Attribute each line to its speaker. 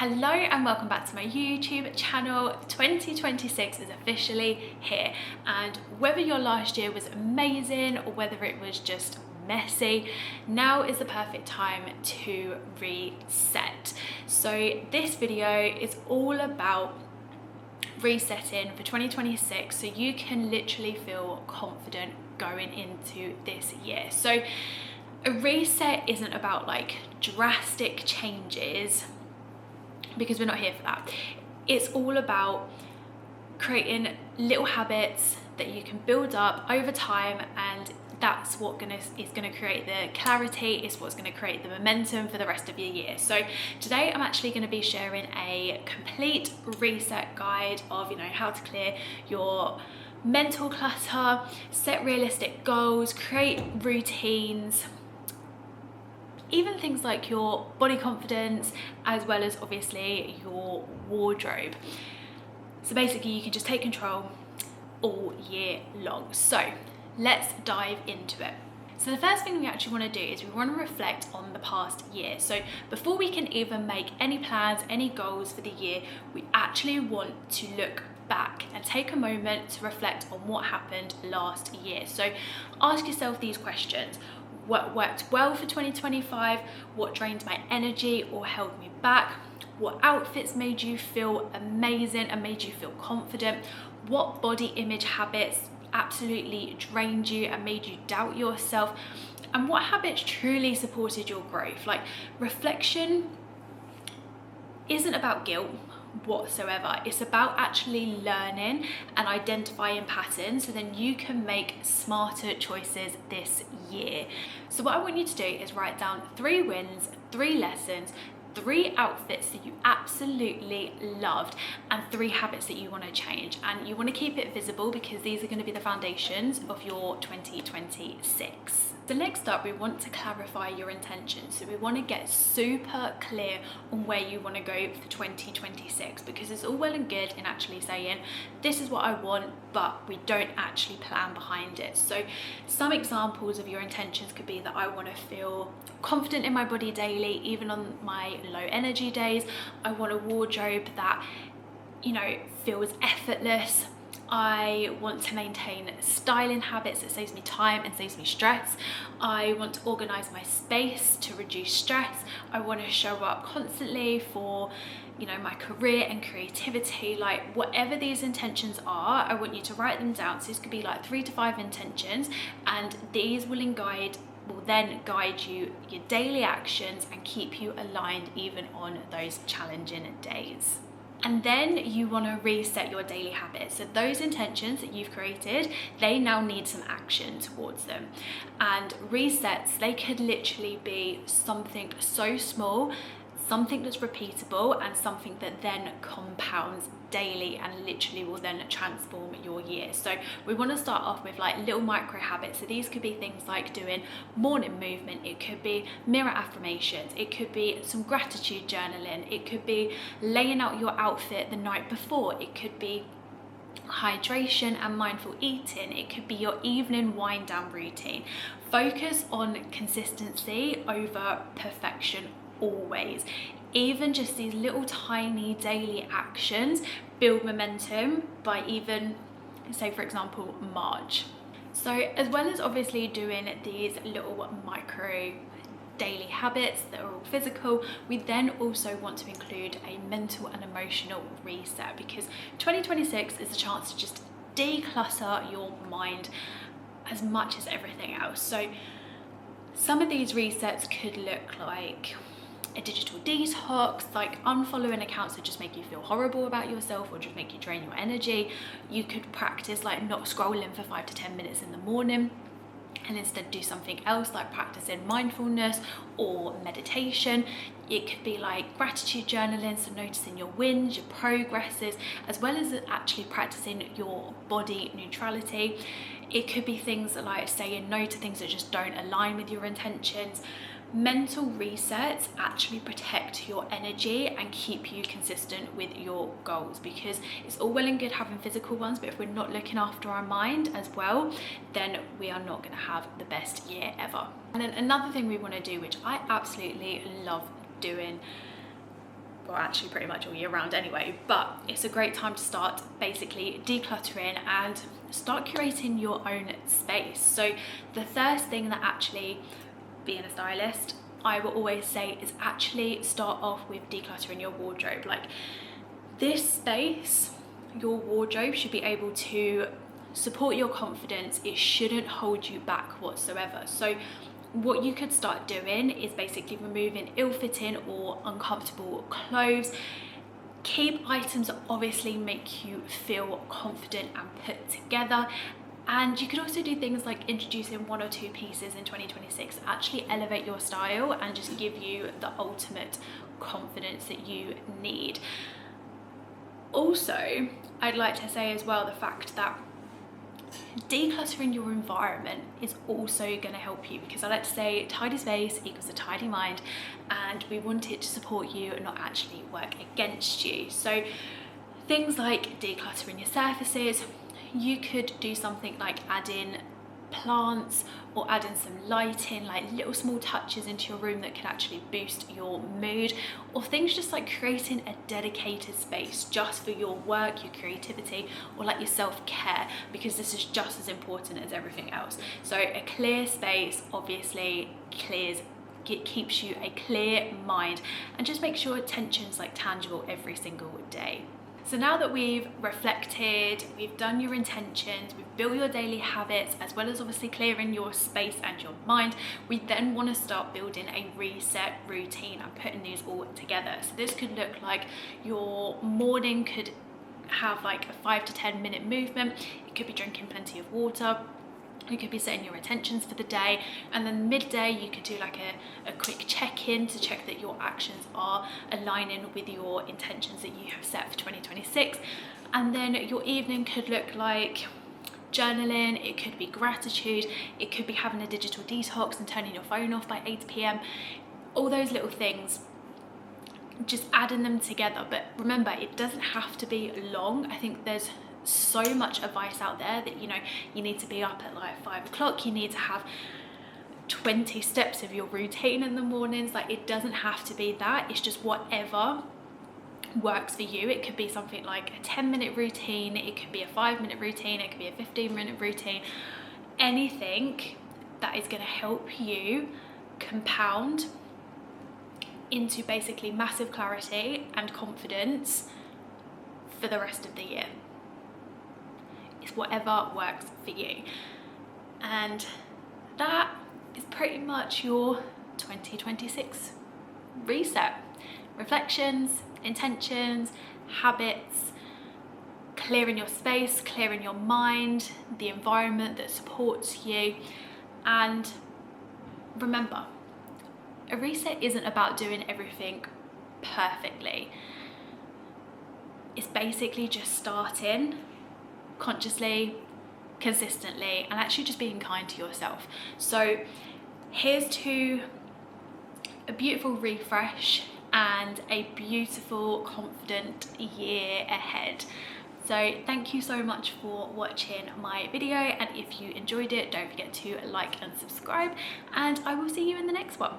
Speaker 1: Hello and welcome back to my YouTube channel. 2026 is officially here, and whether your last year was amazing or whether it was just messy, now is the perfect time to reset. So this video is all about resetting for 2026 so you can literally feel confident going into this year. So a reset isn't about like drastic changes, because we're not here for that. It's all about creating little habits that you can build up over time, and that's what is gonna create the clarity. It's what's gonna create the momentum for the rest of your year. So today I'm actually gonna be sharing a complete reset guide of how to clear your mental clutter, set realistic goals, create routines, even things like your body confidence, as well as obviously your wardrobe. So basically you can just take control all year long. So let's dive into it. So the first thing we actually want to do is we want to reflect on the past year. So before we can even make any plans, any goals for the year, we actually want to look back and take a moment to reflect on what happened last year. So ask yourself these questions. What worked well for 2025? What drained my energy or held me back? What outfits made you feel amazing and made you feel confident? What body image habits absolutely drained you and made you doubt yourself? And what habits truly supported your growth? Like, reflection isn't about guilt whatsoever. It's about actually learning and identifying patterns so then you can make smarter choices this year. So what I want you to do is write down 3 wins, 3 lessons, 3 outfits that you absolutely loved, and 3 habits that you want to change. And you want to keep it visible because these are going to be the foundations of your 2026. So next up, we want to clarify your intentions. So we want to get super clear on where you want to go for 2026, because it's all well and good in actually saying, this is what I want, but we don't actually plan behind it. So some examples of your intentions could be that I want to feel confident in my body daily, even on my low energy days. I want a wardrobe that, feels effortless. I want to maintain styling habits that saves me time and saves me stress. I want to organize my space to reduce stress. I want to show up constantly for my career and creativity. Like, whatever these intentions are, I want you to write them down. So this could be like 3 to 5 intentions, and these will then guide you your daily actions and keep you aligned even on those challenging days. And then you want to reset your daily habits. So those intentions that you've created, they now need some action towards them. And resets, they could literally be something so small, something that's repeatable, and something that then compounds daily and literally will then transform your year. So we want to start off with like little micro habits. So these could be things like doing morning movement, it could be mirror affirmations, it could be some gratitude journaling, it could be laying out your outfit the night before, it could be hydration and mindful eating, it could be your evening wind down routine. Focus on consistency over perfection always. Even just these little tiny daily actions build momentum by even, say for example, March. So as well as obviously doing these little micro daily habits that are all physical, we then also want to include a mental and emotional reset, because 2026 is a chance to just declutter your mind as much as everything else. So some of these resets could look like a digital detox, like unfollowing accounts that just make you feel horrible about yourself or just make you drain your energy. You could practice like not scrolling for 5 to 10 minutes in the morning and instead do something else like practicing mindfulness or meditation. It could be like gratitude journaling, so noticing your wins, your progresses, as well as actually practicing your body neutrality. It could be things like saying no to things that just don't align with your intentions. Mental resets actually protect your energy and keep you consistent with your goals, because it's all well and good having physical ones, but if we're not looking after our mind as well, then we are not going to have the best year ever. And then another thing we want to do, which I absolutely love doing, well, actually pretty much all year round anyway, but it's a great time to start basically decluttering and start curating your own space. So the first thing that, actually, being a stylist, I will always say is actually start off with decluttering your wardrobe. Like, this space, your wardrobe, should be able to support your confidence. It shouldn't hold you back whatsoever. So what you could start doing is basically removing ill-fitting or uncomfortable clothes. Keep items that obviously make you feel confident and put together. And you could also do things like introducing 1 or 2 pieces in 2026 that actually elevate your style and just give you the ultimate confidence that you need. Also, I'd like to say as well the fact that decluttering your environment is also going to help you, because I like to say tidy space equals a tidy mind, and we want it to support you and not actually work against you. So things like decluttering your surfaces, you could do something like adding plants or adding some lighting, like little small touches into your room that can actually boost your mood, or things just like creating a dedicated space just for your work, your creativity, or like your self-care, because this is just as important as everything else. So a clear space obviously it keeps you a clear mind and just makes your attention's like tangible every single day. So now that we've reflected, we've done your intentions, we've built your daily habits, as well as obviously clearing your space and your mind, we then want to start building a reset routine and putting these all together. So this could look like your morning could have like a 5 to 10 minute movement. It could be drinking plenty of water. You could be setting your intentions for the day, and then midday you could do like a quick check-in to check that your actions are aligning with your intentions that you have set for 2026. And then your evening could look like journaling, it could be gratitude, it could be having a digital detox and turning your phone off by 8 p.m. All those little things, just adding them together. But remember, it doesn't have to be long. I think there's so much advice out there that, you know, you need to be up at like 5 o'clock, you need to have 20 steps of your routine in the mornings. Like, it doesn't have to be that. It's just whatever works for you. It could be something like a 10-minute routine, it could be a 5-minute routine, it could be a 15-minute routine. Anything that is going to help you compound into basically massive clarity and confidence for the rest of the year. It's whatever works for you. And that is pretty much your 2026 reset. Reflections, intentions, habits, clearing your space, clearing your mind, the environment that supports you. And remember, a reset isn't about doing everything perfectly. It's basically just starting consciously, consistently, and actually just being kind to yourself. So here's to a beautiful refresh and a beautiful, confident year ahead. So thank you so much for watching my video, and if you enjoyed it, don't forget to like and subscribe, and I will see you in the next one.